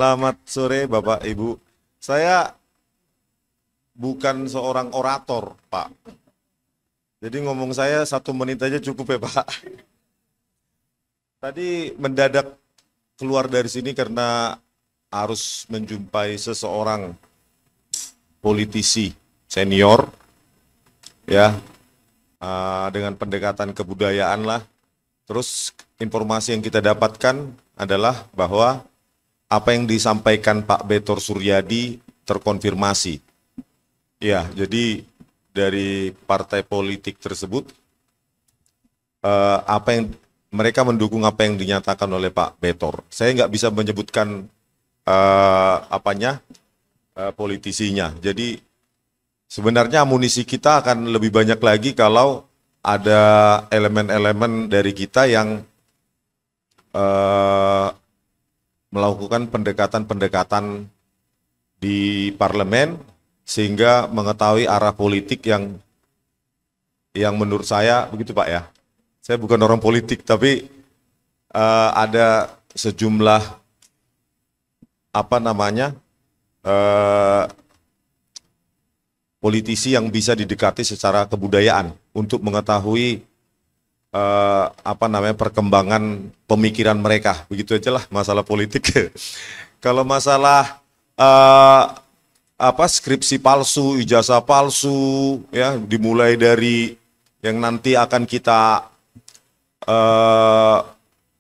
Selamat sore Bapak Ibu. Saya bukan seorang orator, Pak. Jadi ngomong saya 1 menit aja cukup ya, Pak. Tadi mendadak keluar dari sini karena harus menjumpai seseorang politisi senior, ya, dengan pendekatan kebudayaan lah. Terus informasi yang kita dapatkan adalah bahwa apa yang disampaikan Pak Betor Suryadi terkonfirmasi. Ya, jadi dari partai politik tersebut, apa yang mereka mendukung apa yang dinyatakan oleh Pak Betor. Saya nggak bisa menyebutkan politisinya. Jadi sebenarnya amunisi kita akan lebih banyak lagi kalau ada elemen-elemen dari kita yang melakukan pendekatan-pendekatan di parlemen sehingga mengetahui arah politik yang menurut saya begitu Pak ya. Saya bukan orang politik tapi ada sejumlah politisi yang bisa didekati secara kebudayaan untuk mengetahui perkembangan pemikiran mereka. Begitu aja lah masalah politik. Kalau masalah skripsi palsu, ijazah palsu, ya dimulai dari yang nanti akan kita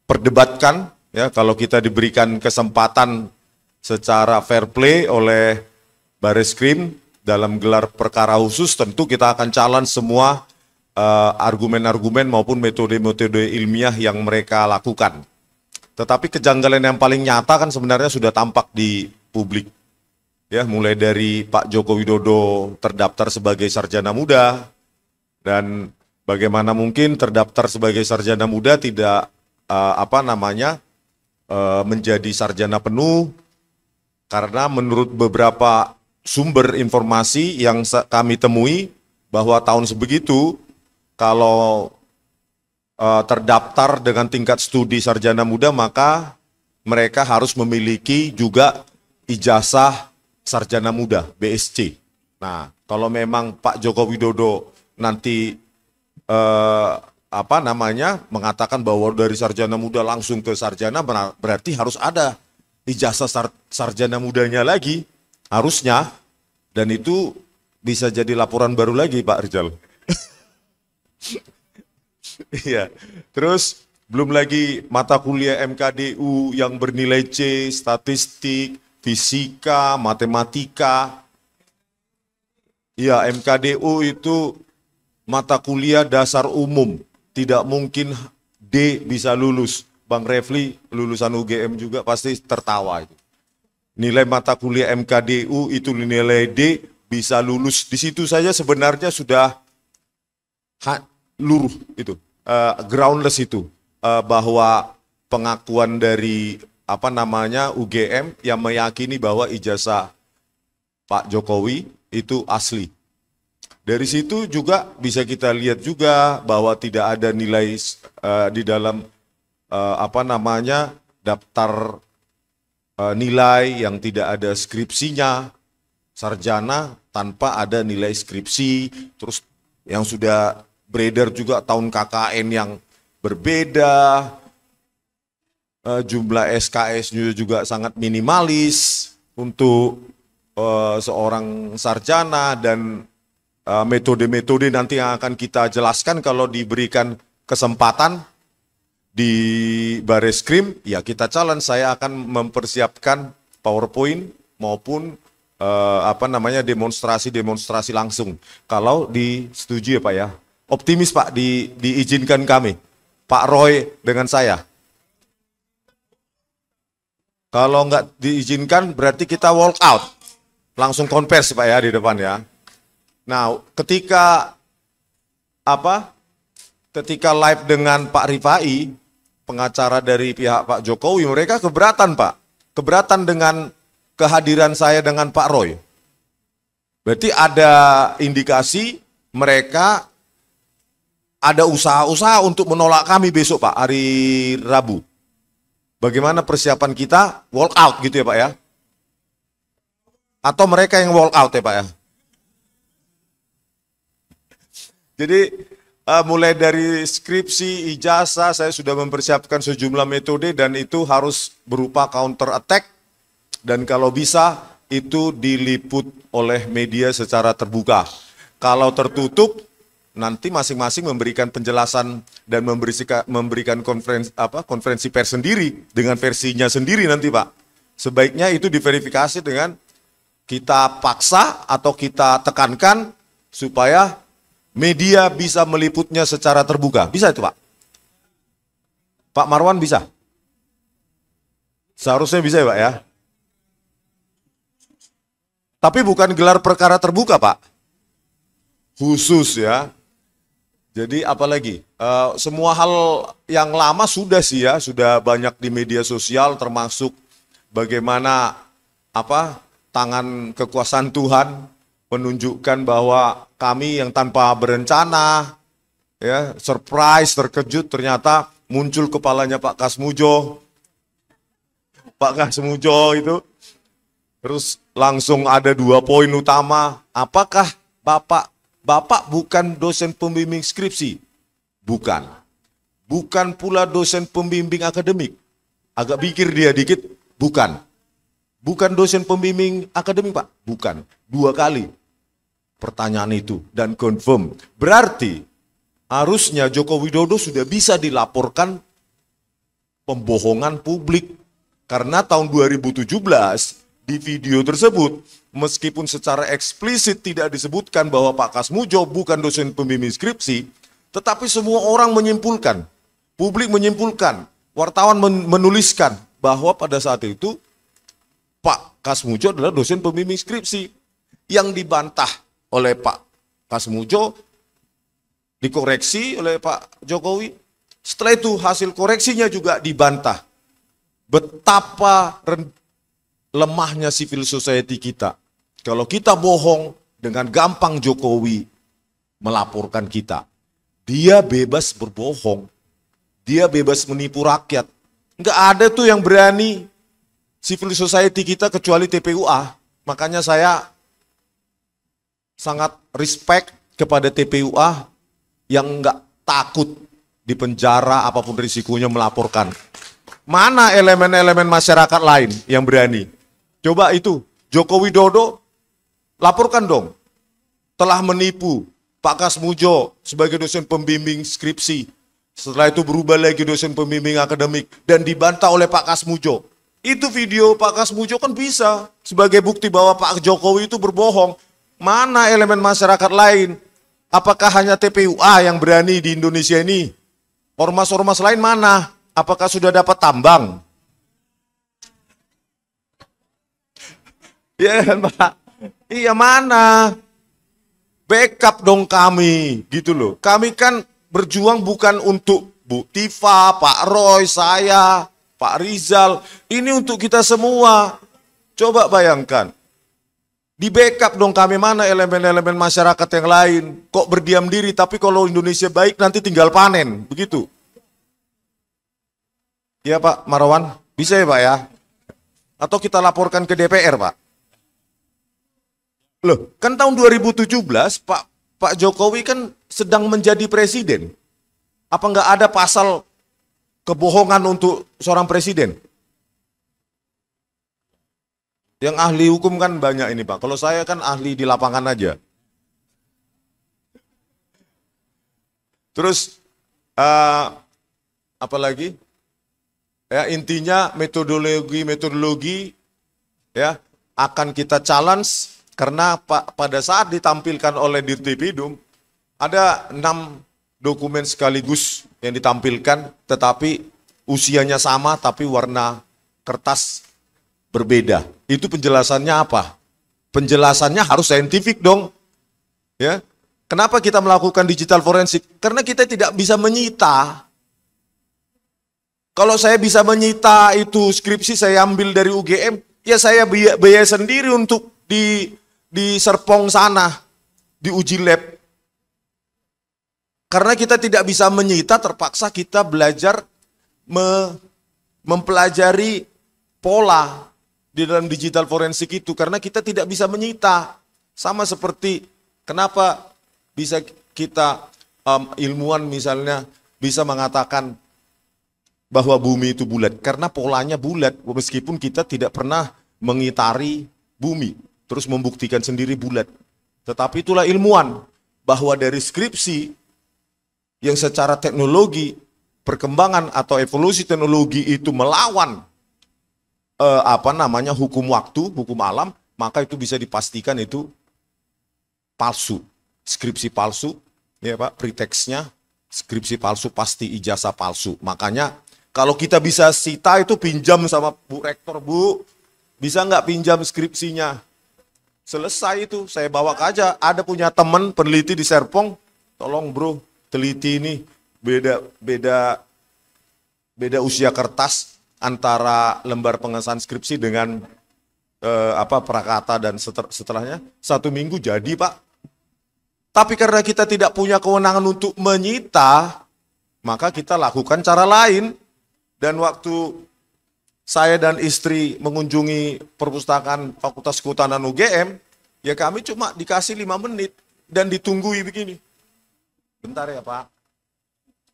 perdebatkan, ya kalau kita diberikan kesempatan secara fair play oleh Bareskrim dalam gelar perkara khusus, tentu kita akan challenge semua argumen-argumen maupun metode-metode ilmiah yang mereka lakukan. Tetapi kejanggalan yang paling nyata kan sebenarnya sudah tampak di publik. Ya, mulai dari Pak Joko Widodo terdaftar sebagai sarjana muda, dan bagaimana mungkin terdaftar sebagai sarjana muda tidak menjadi sarjana penuh, karena menurut beberapa sumber informasi yang kami temui bahwa tahun sebegitu kalau terdaftar dengan tingkat studi sarjana muda maka mereka harus memiliki juga ijazah sarjana muda BSc. Nah, kalau memang Pak Joko Widodo nanti mengatakan bahwa dari sarjana muda langsung ke sarjana, berarti harus ada ijazah sarjana mudanya lagi harusnya, dan itu bisa jadi laporan baru lagi Pak Rizal. Iya, terus belum lagi mata kuliah MKDU yang bernilai C, statistik, fisika, matematika. Iya, MKDU itu mata kuliah dasar umum, tidak mungkin D bisa lulus. Bang Refli lulusan UGM juga pasti tertawa itu. Nilai mata kuliah MKDU itu nilai D bisa lulus. Di situ saja sebenarnya sudah luruh itu, groundless itu, bahwa pengakuan dari UGM yang meyakini bahwa ijazah Pak Jokowi itu asli. Dari situ juga bisa kita lihat juga bahwa tidak ada nilai di dalam daftar nilai yang tidak ada skripsinya, sarjana tanpa ada nilai skripsi, terus yang sudah beredar juga tahun KKN yang berbeda, jumlah SKS juga sangat minimalis untuk seorang sarjana, dan metode-metode nanti yang akan kita jelaskan kalau diberikan kesempatan di Bareskrim, ya kita challenge. Saya akan mempersiapkan PowerPoint maupun demonstrasi-demonstrasi langsung kalau disetujui ya Pak ya. Optimis Pak diizinkan kami, Pak Roy dengan saya. Kalau nggak diizinkan berarti kita walk out, langsung konversi Pak ya di depan ya. Nah, ketika live dengan Pak Rifai, pengacara dari pihak Pak Jokowi, mereka keberatan Pak, keberatan dengan kehadiran saya dengan Pak Roy. Berarti ada indikasi mereka ada usaha-usaha untuk menolak kami besok Pak, hari Rabu. Bagaimana persiapan kita walk out gitu ya Pak ya? Atau mereka yang walk out ya Pak ya? Jadi mulai dari skripsi, ijazah, saya sudah mempersiapkan sejumlah metode dan itu harus berupa counter attack dan kalau bisa itu diliput oleh media secara terbuka. Kalau tertutup, nanti masing-masing memberikan penjelasan dan memberikan konferensi pers sendiri dengan versinya sendiri nanti Pak. Sebaiknya itu diverifikasi dengan kita paksa atau kita tekankan supaya media bisa meliputnya secara terbuka. Bisa itu Pak? Pak Marwan bisa? Seharusnya bisa ya Pak ya? Tapi bukan gelar perkara terbuka Pak. Khusus ya. Jadi apalagi, semua hal yang lama sudah sih ya, sudah banyak di media sosial termasuk bagaimana tangan kekuasaan Tuhan menunjukkan bahwa kami yang tanpa berencana, ya surprise, terkejut ternyata muncul kepalanya Pak Kasmujo. Pak Kasmujo itu, terus langsung ada 2 poin utama, apakah Bapak bukan dosen pembimbing skripsi? Bukan. Bukan pula dosen pembimbing akademik. Agak pikir dia dikit, bukan. Bukan dosen pembimbing akademik Pak? Bukan. 2 kali pertanyaan itu dan confirm. Berarti harusnya Joko Widodo sudah bisa dilaporkan pembohongan publik. Karena tahun 2017 di video tersebut, meskipun secara eksplisit tidak disebutkan bahwa Pak Kasmujo bukan dosen pembimbing skripsi, tetapi semua orang menyimpulkan, publik menyimpulkan, wartawan menuliskan bahwa pada saat itu Pak Kasmujo adalah dosen pembimbing skripsi. Yang dibantah oleh Pak Kasmujo, dikoreksi oleh Pak Jokowi. Setelah itu hasil koreksinya juga dibantah. Betapa lemahnya civil society kita. Kalau kita bohong, dengan gampang Jokowi melaporkan kita. Dia bebas berbohong. Dia bebas menipu rakyat. Enggak ada tuh yang berani civil society kita kecuali TPUA. Makanya saya sangat respect kepada TPUA yang enggak takut di penjara apapun risikonya melaporkan. Mana elemen-elemen masyarakat lain yang berani? Coba itu, Joko Widodo laporkan dong, telah menipu Pak Kasmujo sebagai dosen pembimbing skripsi. Setelah itu berubah lagi dosen pembimbing akademik dan dibantah oleh Pak Kasmujo. Itu video Pak Kasmujo kan bisa sebagai bukti bahwa Pak Jokowi itu berbohong. Mana elemen masyarakat lain? Apakah hanya TPUA yang berani di Indonesia ini? Ormas-ormas lain mana? Apakah sudah dapat tambang? Iya kan Pak? Iya mana? Backup dong kami, gitu loh. Kami kan berjuang bukan untuk Bu Tifa, Pak Roy, saya, Pak Rizal. Ini untuk kita semua. Coba bayangkan. Di backup dong kami, mana elemen-elemen masyarakat yang lain. Kok berdiam diri, tapi kalau Indonesia baik nanti tinggal panen. Begitu. Iya Pak Marwan, bisa ya Pak ya? Atau kita laporkan ke DPR Pak? Loh, kan tahun 2017 Pak Jokowi kan sedang menjadi presiden. Apa nggak ada pasal kebohongan untuk seorang presiden? Yang ahli hukum kan banyak ini Pak. Kalau saya kan ahli di lapangan aja. Terus apa lagi? Ya intinya metodologi ya akan kita challenge karena pada saat ditampilkan oleh Dirtipidum ada 6 dokumen sekaligus yang ditampilkan, tetapi usianya sama tapi warna kertas berbeda. Itu penjelasannya apa? Penjelasannya harus saintifik dong. Ya. Kenapa kita melakukan digital forensik? Karena kita tidak bisa menyita. Kalau saya bisa menyita itu skripsi saya ambil dari UGM, ya saya biaya sendiri untuk di Serpong sana, di uji lab. Karena kita tidak bisa menyita, terpaksa kita belajar mempelajari pola di dalam digital forensik itu, karena kita tidak bisa menyita. Sama seperti kenapa bisa kita ilmuwan misalnya bisa mengatakan bahwa bumi itu bulat, karena polanya bulat, meskipun kita tidak pernah mengitari bumi, terus membuktikan sendiri bulat. Tetapi itulah ilmuwan, bahwa dari skripsi yang secara teknologi, perkembangan atau evolusi teknologi itu melawan hukum waktu, hukum alam, maka itu bisa dipastikan itu palsu. Skripsi palsu, ya Pak, preteksnya skripsi palsu pasti ijazah palsu. Makanya kalau kita bisa sita itu pinjam sama Bu Rektor, Bu, bisa nggak pinjam skripsinya? Selesai itu, saya bawa aja. Ada punya teman peneliti di Serpong, tolong bro, teliti ini beda usia kertas antara lembar pengesahan skripsi dengan prakata dan setelahnya. 1 minggu jadi Pak. Tapi karena kita tidak punya kewenangan untuk menyita, maka kita lakukan cara lain. Dan waktu saya dan istri mengunjungi perpustakaan Fakultas Kehutanan UGM, ya kami cuma dikasih 5 menit dan ditunggui begini. Bentar ya Pak.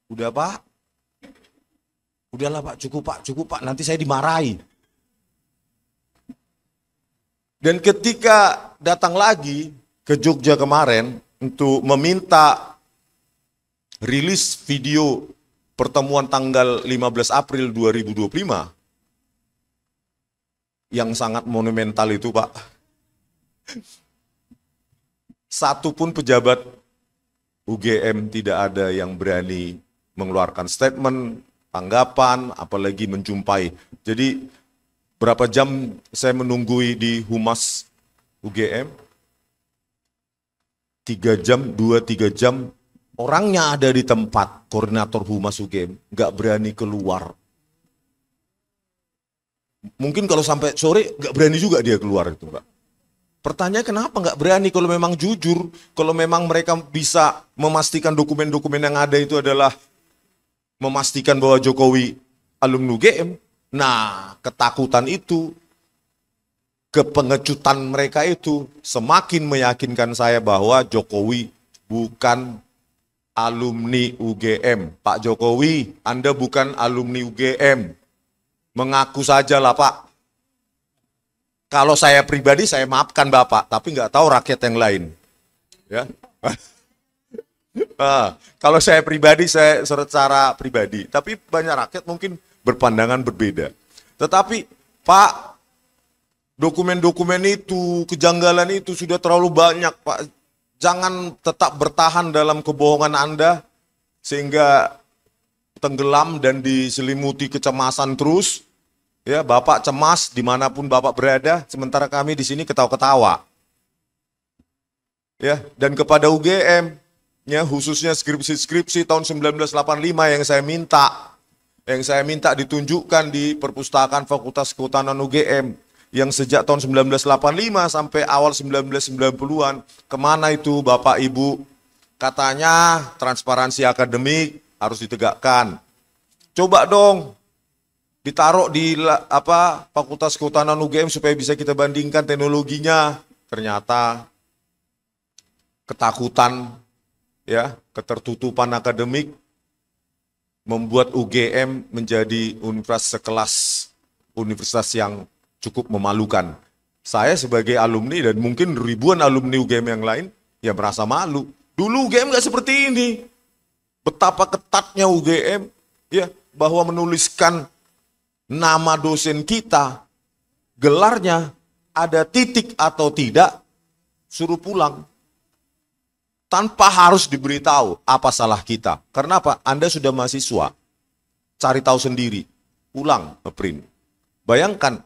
Udah Pak. Udahlah Pak, cukup Pak, nanti saya dimarahi. Dan ketika datang lagi ke Jogja kemarin untuk meminta rilis video pertemuan tanggal 15 April 2025, yang sangat monumental itu Pak, satu pun pejabat UGM tidak ada yang berani mengeluarkan statement, tanggapan, apalagi menjumpai. Jadi berapa jam saya menunggui di Humas UGM? 3 jam, 2-3 jam, orangnya ada di tempat, koordinator Humas UGM, nggak berani keluar. Mungkin kalau sampai sore nggak berani juga dia keluar itu Pak. Pertanyaan kenapa nggak berani kalau memang jujur, kalau memang mereka bisa memastikan dokumen-dokumen yang ada itu adalah memastikan bahwa Jokowi alumni UGM. Nah, ketakutan itu, kepengecutan mereka itu semakin meyakinkan saya bahwa Jokowi bukan alumni UGM. Pak Jokowi, Anda bukan alumni UGM. Mengaku saja lah Pak. Kalau saya pribadi saya maafkan Bapak, tapi nggak tahu rakyat yang lain. Ya. Kalau saya pribadi, saya secara pribadi. Tapi banyak rakyat mungkin berpandangan berbeda. Tetapi Pak, dokumen-dokumen itu, kejanggalan itu sudah terlalu banyak Pak. Jangan tetap bertahan dalam kebohongan Anda, sehingga tenggelam dan diselimuti kecemasan terus. Ya, Bapak cemas dimanapun Bapak berada, sementara kami di sini ketawa-ketawa. Ya, dan kepada UGM, ya, khususnya skripsi-skripsi tahun 1985 yang saya minta ditunjukkan di perpustakaan Fakultas Kehutanan UGM, yang sejak tahun 1985 sampai awal 1990-an, kemana itu Bapak Ibu? Katanya transparansi akademik harus ditegakkan. Coba dong ditaruh di Fakultas Kehutanan UGM supaya bisa kita bandingkan teknologinya. Ternyata ketakutan, ya, ketertutupan akademik membuat UGM menjadi universitas sekelas universitas yang cukup memalukan. Saya sebagai alumni dan mungkin ribuan alumni UGM yang lain ya merasa malu. Dulu UGM nggak seperti ini. Betapa ketatnya UGM, ya, bahwa menuliskan nama dosen kita, gelarnya, ada titik atau tidak, suruh pulang. Tanpa harus diberitahu apa salah kita. Karena apa? Anda sudah mahasiswa, cari tahu sendiri, pulang ngeprint. Bayangkan,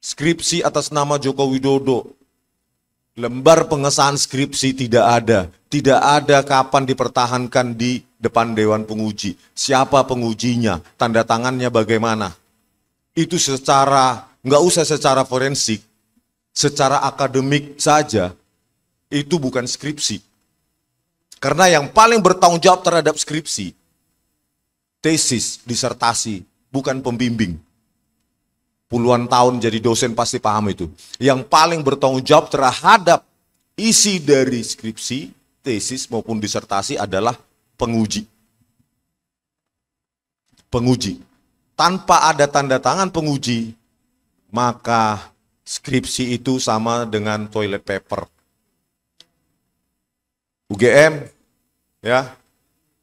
skripsi atas nama Joko Widodo, lembar pengesahan skripsi tidak ada kapan dipertahankan di depan Dewan Penguji. Siapa pengujinya, tanda tangannya bagaimana. Itu nggak usah secara forensik, secara akademik saja, itu bukan skripsi. Karena yang paling bertanggung jawab terhadap skripsi, tesis, disertasi, bukan pembimbing. Puluhan tahun jadi dosen pasti paham itu. Yang paling bertanggung jawab terhadap isi dari skripsi, tesis maupun disertasi adalah penguji. Penguji. Tanpa ada tanda tangan penguji, maka skripsi itu sama dengan toilet paper. UGM, ya,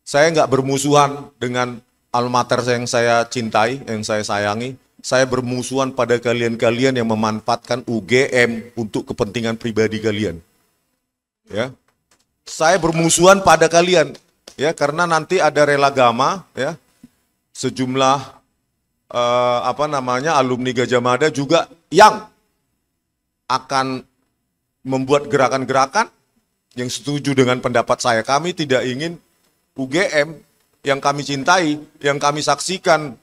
saya nggak bermusuhan dengan alma mater yang saya cintai, yang saya sayangi. Saya bermusuhan pada kalian-kalian yang memanfaatkan UGM untuk kepentingan pribadi kalian. Ya, saya bermusuhan pada kalian, ya, karena nanti ada relagama, ya, sejumlah alumni Gajah Mada juga yang akan membuat gerakan-gerakan yang setuju dengan pendapat saya. Kami tidak ingin UGM yang kami cintai, yang kami saksikan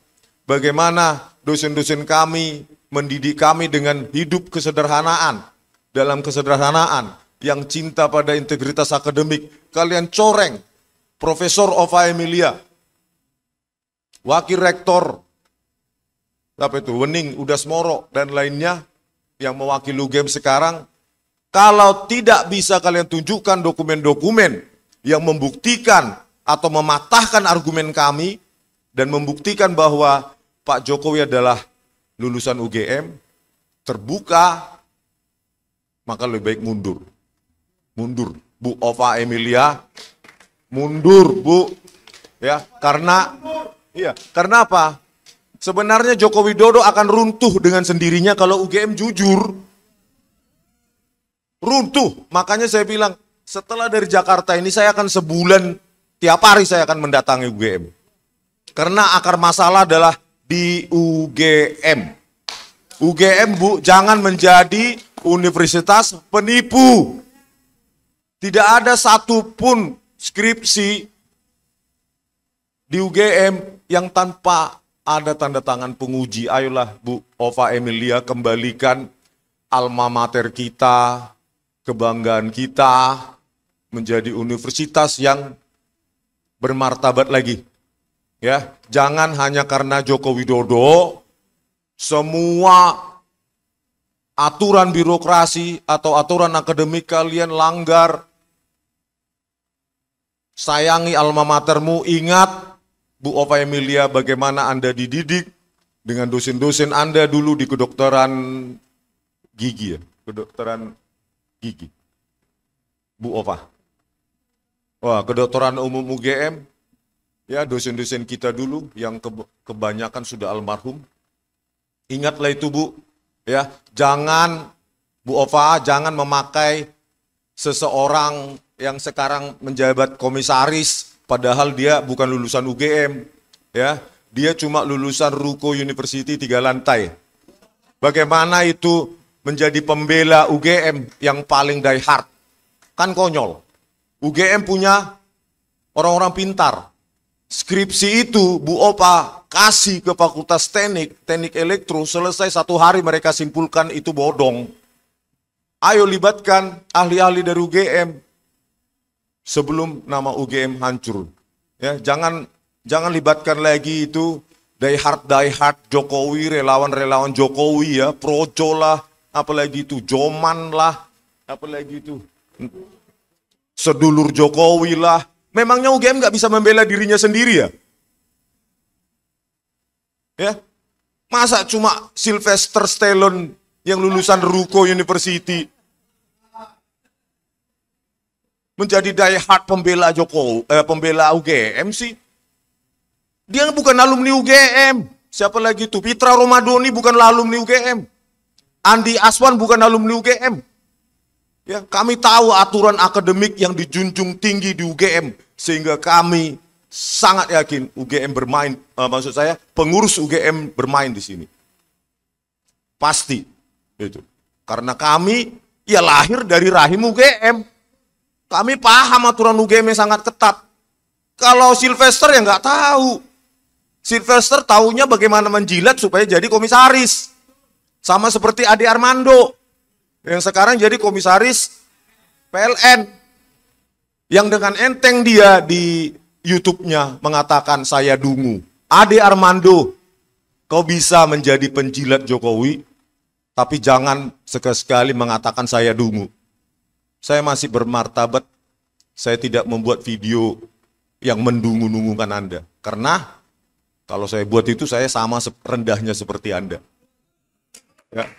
bagaimana dosen-dosen kami mendidik kami dengan hidup kesederhanaan, dalam kesederhanaan, yang cinta pada integritas akademik. Kalian coreng Profesor Ova Emilia, Wakil Rektor, Wening Udasmoro, dan lainnya yang mewakili UGM sekarang. Kalau tidak bisa kalian tunjukkan dokumen-dokumen yang membuktikan atau mematahkan argumen kami, dan membuktikan bahwa Pak Jokowi adalah lulusan UGM, terbuka, maka lebih baik mundur. Mundur, Bu Ova Emilia, mundur, Bu. Ya, karena apa? Sebenarnya Joko Widodo akan runtuh dengan sendirinya kalau UGM jujur. Runtuh. Makanya saya bilang, setelah dari Jakarta ini saya akan sebulan, tiap hari saya akan mendatangi UGM. Karena akar masalah adalah di UGM. UGM, Bu, jangan menjadi universitas penipu. Tidak ada satupun skripsi di UGM yang tanpa ada tanda tangan penguji. Ayolah Bu Ova Emilia, kembalikan alma mater kita, kebanggaan kita, menjadi universitas yang bermartabat lagi. Ya, jangan hanya karena Joko Widodo, semua aturan birokrasi atau aturan akademik kalian langgar. Sayangi alma matermu, ingat Bu Ova Emilia bagaimana Anda dididik dengan dosen-dosen Anda dulu di kedokteran gigi, ya, kedokteran gigi. Bu Ova. Wah, kedokteran umum UGM, ya, dosen-dosen kita dulu yang kebanyakan sudah almarhum. Ingatlah itu, Bu. Ya, jangan Bu Ova, jangan memakai seseorang yang sekarang menjabat komisaris padahal dia bukan lulusan UGM, ya. Dia cuma lulusan Ruko University 3 lantai. Bagaimana itu menjadi pembela UGM yang paling die hard? Kan konyol. UGM punya orang-orang pintar. Skripsi itu Bu Ova kasih ke Fakultas Teknik Elektro, selesai 1 hari mereka simpulkan itu bodong. Ayo libatkan ahli-ahli dari UGM sebelum nama UGM hancur. Ya, jangan libatkan lagi itu die hard Jokowi, relawan Jokowi, ya, Projo lah, apalagi itu Joman lah, apalagi itu sedulur Jokowi lah. Memangnya UGM nggak bisa membela dirinya sendiri, ya? Ya, masa cuma Sylvester Stallone yang lulusan Ruko University menjadi die hard pembela pembela UGM sih? Dia bukan alumni UGM. Siapa lagi itu? Pitra Romadoni bukan alumni UGM. Andi Aswan bukan alumni UGM. Ya, kami tahu aturan akademik yang dijunjung tinggi di UGM, sehingga kami sangat yakin UGM bermain, maksud saya pengurus UGM bermain di sini. Pasti itu. Karena kami ya lahir dari rahim UGM. Kami paham aturan UGM yang sangat ketat. Kalau Sylvester ya nggak tahu. Sylvester tahunya bagaimana menjilat supaya jadi komisaris. Sama seperti Ade Armando yang sekarang jadi komisaris PLN. Yang dengan enteng dia di YouTube-nya mengatakan saya dungu. Ade Armando kau bisa menjadi penjilat Jokowi, tapi jangan sekali-sekali mengatakan saya dungu. Saya masih bermartabat, saya tidak membuat video yang mendungu-dungukan Anda. Karena kalau saya buat itu, saya sama rendahnya seperti Anda. Ya.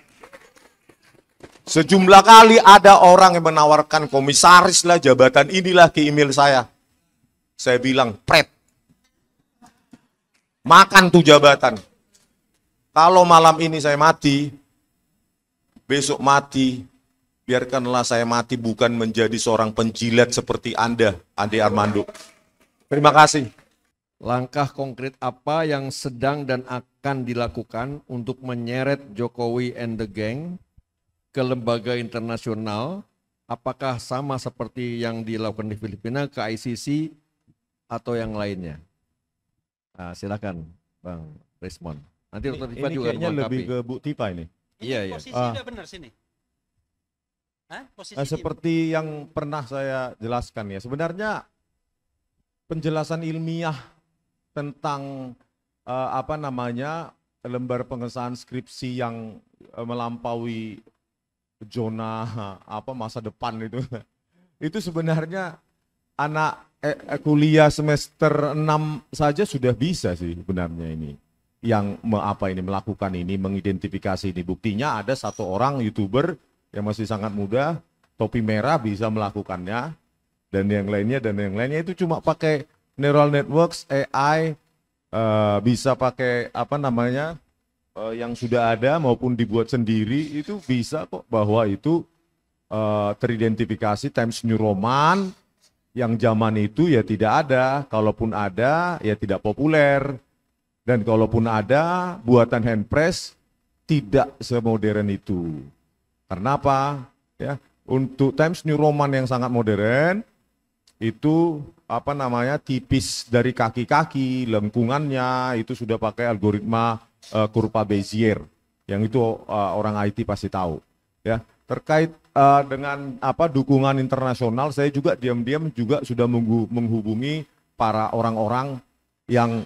Sejumlah kali ada orang yang menawarkan komisaris lah, jabatan inilah ke email saya. Saya bilang, pret. Makan tuh jabatan. Kalau malam ini saya mati, besok mati, biarkanlah saya mati bukan menjadi seorang penjilat seperti Anda, Ade Armando. Terima kasih. Langkah konkret apa yang sedang dan akan dilakukan untuk menyeret Jokowi and the gang ke lembaga internasional? Apakah sama seperti yang dilakukan di Filipina ke ICC atau yang lainnya? Nah, silakan Bang Resmond. Nanti Dr. Tipa juga kayaknya lebih ke Bu Tipa ini. Iya, iya. Posisi udah benar sini. Posisi seperti yang pernah saya jelaskan ya, sebenarnya penjelasan ilmiah tentang lembar pengesahan skripsi yang melampaui zona masa depan itu sebenarnya anak kuliah semester 6 saja sudah bisa sih sebenarnya ini yang melakukan ini, mengidentifikasi ini. Buktinya ada satu orang YouTuber yang masih sangat muda, topi merah bisa melakukannya, dan yang lainnya itu cuma pakai neural networks, AI, bisa pakai yang sudah ada maupun dibuat sendiri, itu bisa kok, bahwa itu teridentifikasi Times New Roman yang zaman itu ya tidak ada, kalaupun ada ya tidak populer, dan kalaupun ada buatan handpress tidak semodern itu. Karena apa? Ya, untuk Times New Roman yang sangat modern itu tipis dari kaki-kaki, lengkungannya itu sudah pakai algoritma kurva Bezier, yang itu orang IT pasti tahu. Ya, terkait dengan dukungan internasional, saya juga diam-diam juga sudah menghubungi para orang-orang yang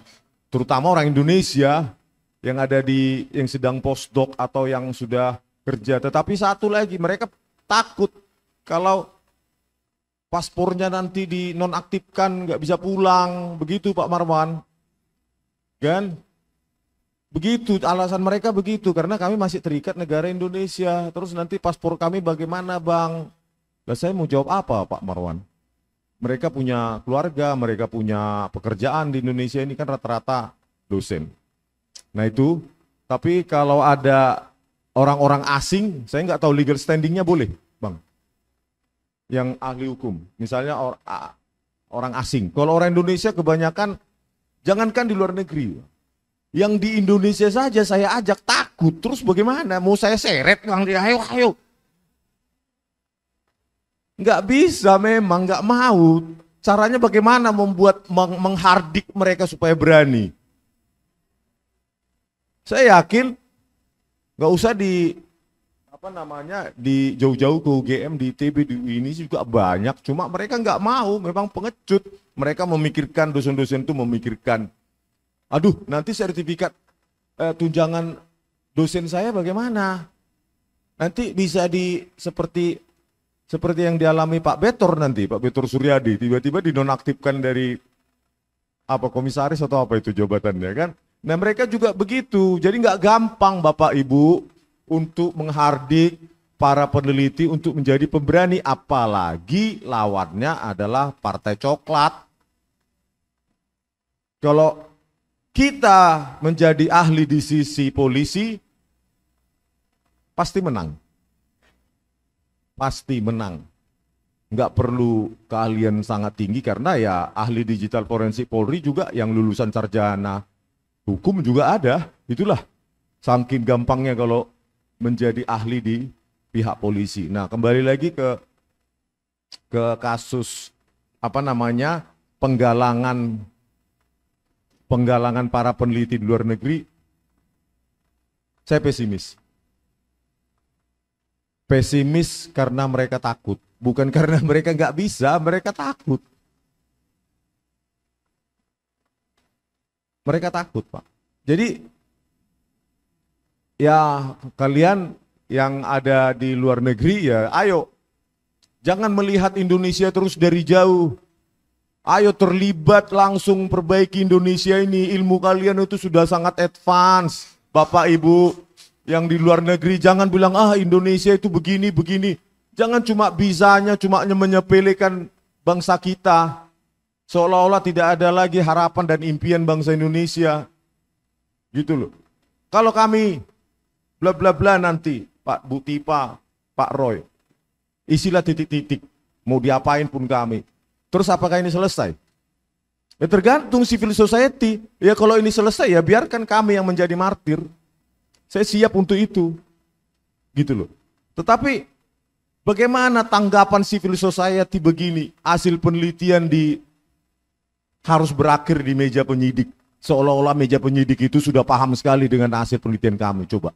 terutama orang Indonesia yang ada yang sedang postdoc atau yang sudah kerja. Tetapi satu lagi, mereka takut kalau paspornya nanti dinonaktifkan, nggak bisa pulang, begitu Pak Marwan. Kan? Begitu, alasan mereka begitu, karena kami masih terikat negara Indonesia. Terus nanti paspor kami bagaimana Bang? Lah saya mau jawab apa Pak Marwan? Mereka punya keluarga, mereka punya pekerjaan di Indonesia, ini kan rata-rata dosen. Nah itu, tapi kalau ada orang-orang asing, saya nggak tahu legal standingnya boleh Bang? Yang ahli hukum, misalnya orang asing. Kalau orang Indonesia kebanyakan, jangankan di luar negeri, yang di Indonesia saja saya ajak takut, terus bagaimana? Mau saya seret, ayo. Nggak bisa memang, nggak mau. Caranya bagaimana menghardik mereka supaya berani? Saya yakin nggak usah di jauh-jauh ke UGM, di ITB, di UI ini juga banyak, cuma mereka nggak mau, memang pengecut. Mereka memikirkan, dosen-dosen itu memikirkan, aduh nanti sertifikat tunjangan dosen saya bagaimana? Nanti bisa seperti yang dialami Pak Betor nanti, Pak Betor Suryadi, tiba-tiba dinonaktifkan dari komisaris atau apa itu jabatannya kan? Nah mereka juga begitu, jadi nggak gampang Bapak Ibu untuk menghardik para peneliti untuk menjadi pemberani, apalagi lawannya adalah partai coklat. Kalau kita menjadi ahli di sisi polisi, pasti menang. Pasti menang. Nggak perlu keahlian sangat tinggi, karena ya ahli digital forensik Polri juga yang lulusan sarjana hukum juga ada. Itulah saking gampangnya kalau menjadi ahli di pihak polisi. Nah, kembali lagi ke kasus penggalangan para peneliti di luar negeri. Saya pesimis. Pesimis karena mereka takut, bukan karena mereka nggak bisa, mereka takut. Mereka takut, Pak. Jadi ya kalian yang ada di luar negeri ya ayo, jangan melihat Indonesia terus dari jauh. Ayo terlibat langsung perbaiki Indonesia ini. Ilmu kalian itu sudah sangat advance. Bapak Ibu yang di luar negeri jangan bilang Indonesia itu begini. Jangan cuma bisanya cuma menyepelekan bangsa kita. Seolah-olah tidak ada lagi harapan dan impian bangsa Indonesia. Gitu loh. Kalau kami bla bla bla nanti Pak Bu Tipa, Pak Roy, isilah titik-titik. Mau diapain pun kami. Terus apakah ini selesai? Ya tergantung civil society. Ya kalau ini selesai ya biarkan kami yang menjadi martir. Saya siap untuk itu. Gitu loh. Tetapi bagaimana tanggapan civil society begini? Hasil penelitian harus berakhir di meja penyidik. Seolah-olah meja penyidik itu sudah paham sekali dengan hasil penelitian kami. Coba.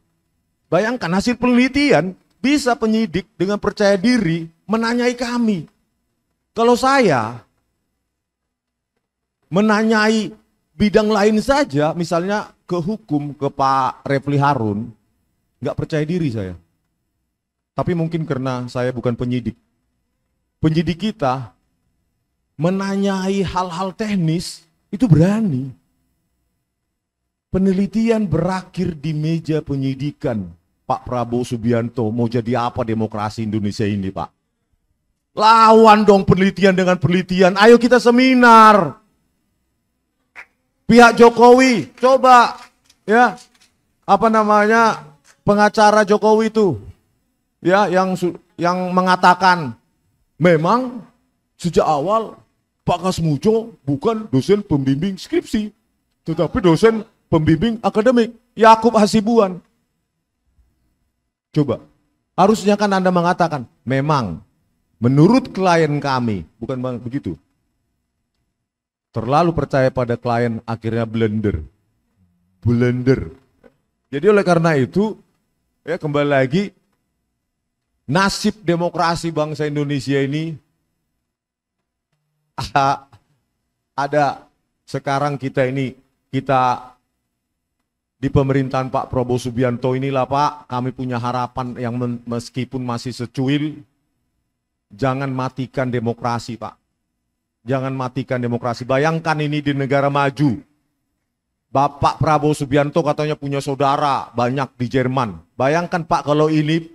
Bayangkan hasil penelitian bisa penyidik dengan percaya diri menanyai kami. Kalau saya menanyai bidang lain saja, misalnya ke hukum, ke Pak Refli Harun, nggak percaya diri saya. Tapi mungkin karena saya bukan penyidik. Penyidik kita menanyai hal-hal teknis itu berani. Penelitian berakhir di meja penyidikan. Pak Prabowo Subianto mau jadi apa demokrasi Indonesia ini, Pak? Lawan dong penelitian dengan penelitian. Ayo kita seminar. Pihak Jokowi, coba ya. Pengacara Jokowi itu ya yang mengatakan memang sejak awal Pak Kasmujo bukan dosen pembimbing skripsi, tetapi dosen pembimbing akademik, Yakub Hasibuan. Coba, harusnya kan Anda mengatakan memang menurut klien kami, bukan begitu. Terlalu percaya pada klien akhirnya blunder. Jadi oleh karena itu, ya kembali lagi, nasib demokrasi bangsa Indonesia ini ada sekarang kita di pemerintahan Pak Prabowo Subianto inilah Pak, kami punya harapan yang meskipun masih secuil. Jangan matikan demokrasi, Pak. Jangan matikan demokrasi. Bayangkan ini di negara maju. Bapak Prabowo Subianto katanya punya saudara banyak di Jerman. Bayangkan Pak kalau ini,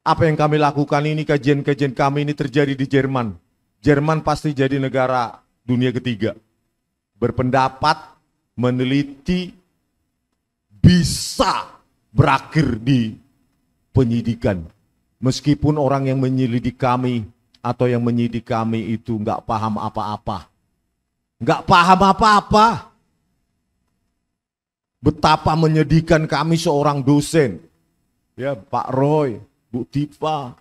apa yang kami lakukan ini, kajian-kajian kami ini terjadi di Jerman. Jerman pasti jadi negara dunia ketiga. Berpendapat, meneliti, bisa berakhir di penyidikan. Meskipun orang yang menyelidik kami atau yang menyidik kami itu nggak paham apa-apa. Nggak paham apa-apa. Betapa menyedihkan kami seorang dosen. Ya, Pak Roy, Bu Tipa.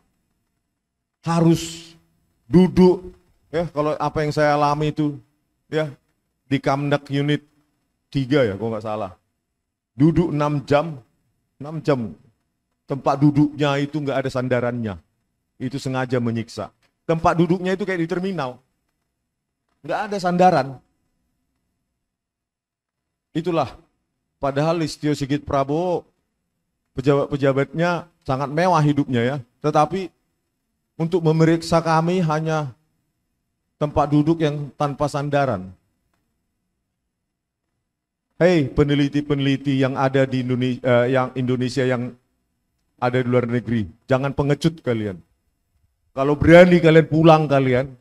Harus duduk. Ya, kalau apa yang saya alami itu. Ya, di Kamdak Unit 3 ya, kalau nggak salah. Duduk 6 jam. 6 jam. Tempat duduknya itu nggak ada sandarannya. Itu sengaja menyiksa. Tempat duduknya itu kayak di terminal. Nggak ada sandaran. Itulah. Padahal Listio Sigit Prabowo, pejabat-pejabatnya sangat mewah hidupnya ya. Tetapi untuk memeriksa kami hanya tempat duduk yang tanpa sandaran. Hei peneliti-peneliti yang ada di Indonesia yang ada di luar negeri, jangan pengecut kalian. Kalau berani kalian pulang kalian,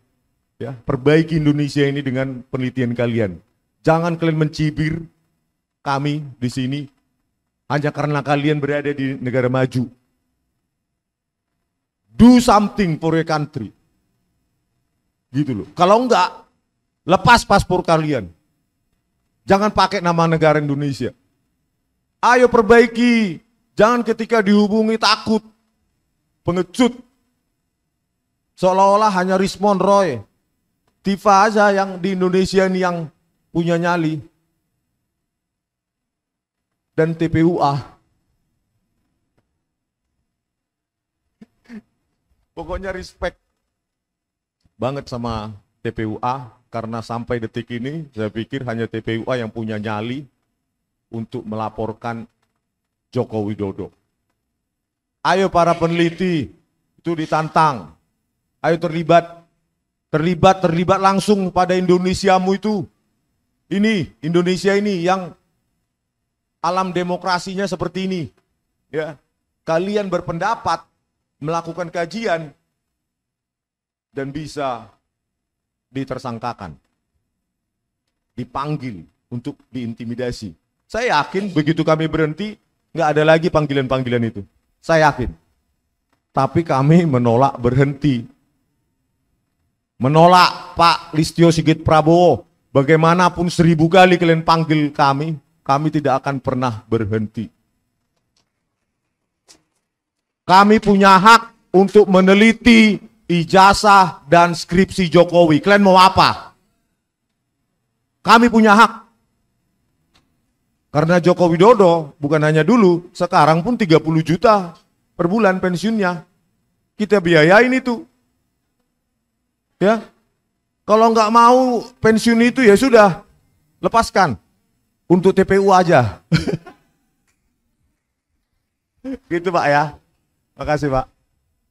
ya perbaiki Indonesia ini dengan penelitian kalian. Jangan kalian mencibir kami di sini hanya karena kalian berada di negara maju. Do something for your country. Gitu loh. Kalau enggak, lepas paspor kalian. Jangan pakai nama negara Indonesia. Ayo perbaiki. Jangan ketika dihubungi takut, pengecut. Seolah-olah hanya Rismond Roy, Tifa aja yang di Indonesia ini yang punya nyali. Dan TPUA. Pokoknya respect banget sama TPUA, karena sampai detik ini saya pikir hanya TPUA yang punya nyali untuk melaporkan Joko Widodo. Ayo para peneliti, itu ditantang. Ayo terlibat langsung pada Indonesiamu itu. Ini, Indonesia ini yang alam demokrasinya seperti ini. Ya, kalian berpendapat, melakukan kajian, dan bisa ditersangkakan, dipanggil untuk diintimidasi. Saya yakin begitu kami berhenti, nggak ada lagi panggilan-panggilan itu. Saya yakin. Tapi kami menolak berhenti. Menolak Pak Listio Sigit Prabowo. Bagaimanapun 1000 kali kalian panggil kami tidak akan pernah berhenti. Kami punya hak untuk meneliti ijazah dan skripsi Jokowi. Kalian mau apa? Kami punya hak. Karena Joko Widodo bukan hanya dulu, sekarang pun 30 juta per bulan pensiunnya. Kita biayain itu. Ya. Kalau nggak mau pensiun itu ya sudah, lepaskan. Untuk TPU aja. Gitu Pak ya. Makasih Pak.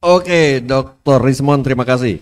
Oke, Dr. Rismond, terima kasih.